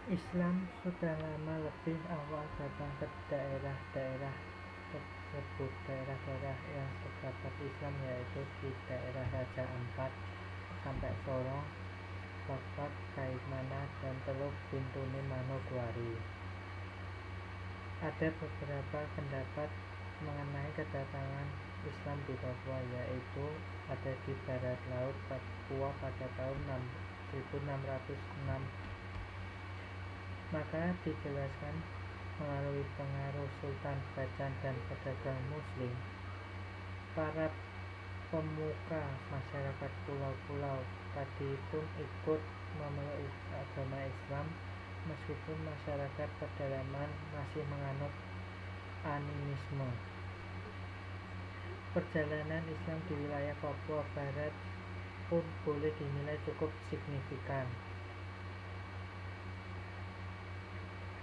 Islam sudah lama lebih awal datang ke daerah-daerah tersebut. Daerah-daerah yang terdapat Islam yaitu di daerah Raja Ampat sampai Sorong, Bakpak, Kaimana, dan Teluk Bintuni Manokwari. Ada beberapa pendapat mengenai kedatangan Islam di Papua, yaitu ada di barat laut Papua pada tahun 1606. Maka dijelaskan melalui pengaruh Sultan Bacan dan pedagang Muslim, para pemuka masyarakat pulau-pulau tadi pun ikut memeluk agama Islam, meskipun masyarakat pedalaman masih menganut animisme. Perjalanan Islam di wilayah Papua Barat pun boleh dinilai cukup signifikan.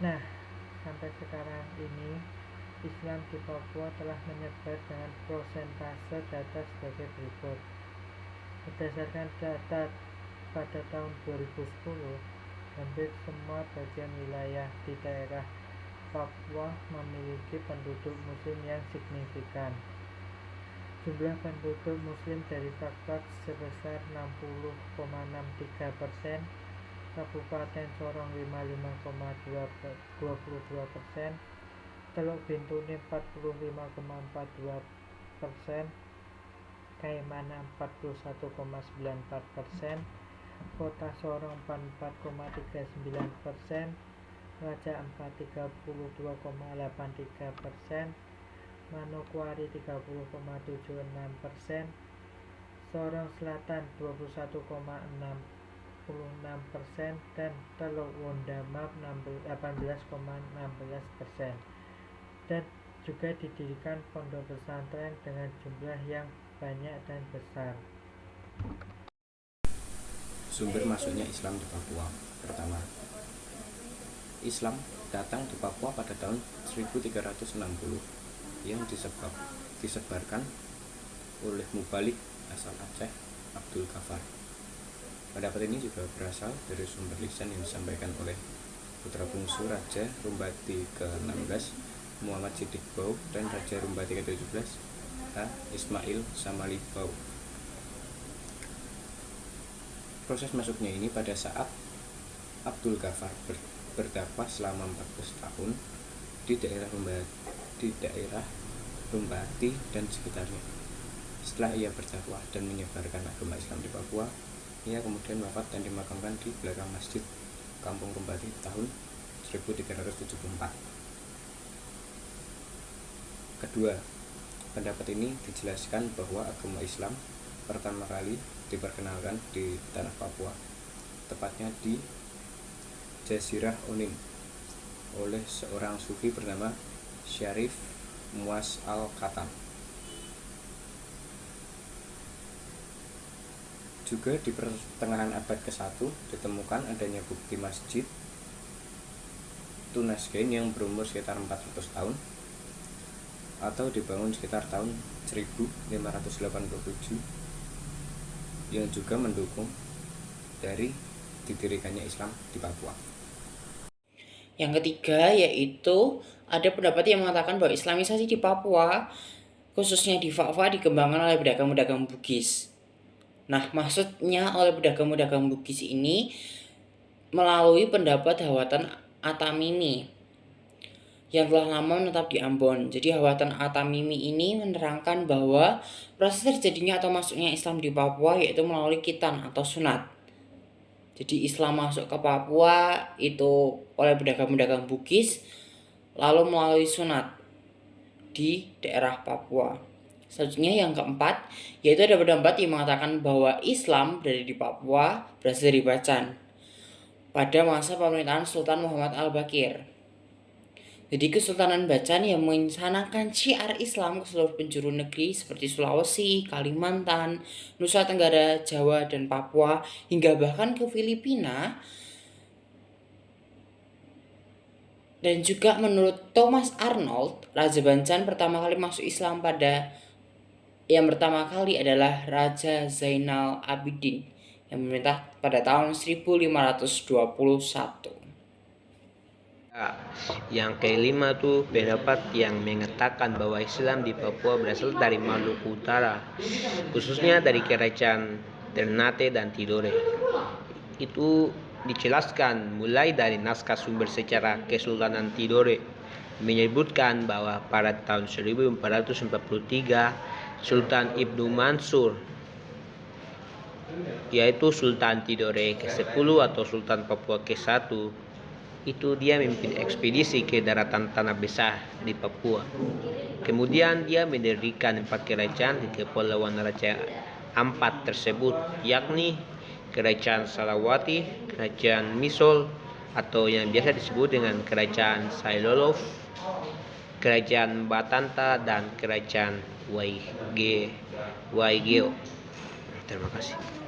Nah, sampai sekarang ini Islam di Papua telah menyebar dengan prosentase data sebagai berikut. Berdasarkan data pada tahun 2010, hampir semua bagian wilayah di daerah Papua memiliki penduduk Muslim yang signifikan. Jumlah penduduk Muslim dari Bakpak sebesar 60,63%, Kabupaten Sorong 55,22%, Teluk Bintuni 45,42%, Kaimana 41,94%, Kota Sorong 44,39%, Raja Ampat 32,83%, Manokwari 30,76%, Sorong Selatan 21,66%, dan Teluk Wondamap 18,16%. Dan juga didirikan pondok pesantren dengan jumlah yang banyak dan besar. Sumber masuknya Islam di Papua. Pertama, Islam datang di Papua pada tahun 1360 yang disebarkan oleh Mubalik asal Aceh, Abdul Ghaffar. Pendapat ini juga berasal dari sumber lisan yang disampaikan oleh putra bungsu Raja Rumbati ke-16 Muhammad Siddiq Bau dan Raja Rumbati ke-17 H. Ismail Samali Bau. Proses masuknya ini pada saat Abdul Ghaffar berdakwah selama 14 tahun di daerah Rumbati dan sekitarnya. Setelah ia berdakwah dan menyebarkan agama Islam di Papua, ia kemudian wafat dan dimakamkan di belakang Masjid Kampung Rumbati tahun 1374. Kedua, pendapat ini dijelaskan bahwa agama Islam pertama kali diperkenalkan di tanah Papua, tepatnya di Jazirah Onin, oleh seorang sufi bernama Syarif Muas Al-Khatam. Juga di pertengahan abad ke-1 ditemukan adanya bukti masjid Tunasgen yang berumur sekitar 400 tahun atau dibangun sekitar tahun 1587 yang juga mendukung dari didirikannya Islam di Papua. Yang ketiga yaitu ada pendapat yang mengatakan bahwa Islamisasi di Papua, khususnya di Fa'fa, dikembangkan oleh pedagang-pedagang Bugis. Nah, maksudnya oleh pedagang-pedagang Bugis ini melalui pendapat Hawatan Atamimi yang telah lama menetap di Ambon. Jadi Hawatan Atamimi ini menerangkan bahwa proses terjadinya atau masuknya Islam di Papua yaitu melalui khitan atau sunat. Jadi Islam masuk ke Papua itu oleh pedagang-pedagang Bugis, lalu melalui sunat di daerah Papua. Selanjutnya yang keempat, yaitu ada pendapat yang mengatakan bahwa Islam berada di Papua berasal dari Bacan pada masa pemerintahan Sultan Muhammad Al-Bakir. Jadi Kesultanan Bacan yang mencanangkan syiar Islam ke seluruh penjuru negeri seperti Sulawesi, Kalimantan, Nusa Tenggara, Jawa, dan Papua, hingga bahkan ke Filipina. Dan juga menurut Thomas Arnold, Raja Bacan pertama kali masuk Islam yang pertama kali adalah Raja Zainal Abidin yang memerintah pada tahun 1521. Yang kelima tuh pendapat yang mengatakan bahwa Islam di Papua berasal dari Maluku Utara, khususnya dari kerajaan Ternate dan Tidore. Itu dijelaskan mulai dari naskah sumber sejarah Kesultanan Tidore menyebutkan bahwa pada tahun 1443 Sultan Ibnu Mansur, yaitu Sultan Tidore ke-10 atau Sultan Papua ke-1, itu dia memimpin ekspedisi ke daratan Tanah Besar di Papua. Kemudian dia mendirikan 4 kerajaan di Kepulauan Raja Ampat tersebut, yakni Kerajaan Salawati, Kerajaan Misol atau yang biasa disebut dengan Kerajaan Sailolof, Kerajaan Batanta, dan Kerajaan Waigeo. Terima kasih.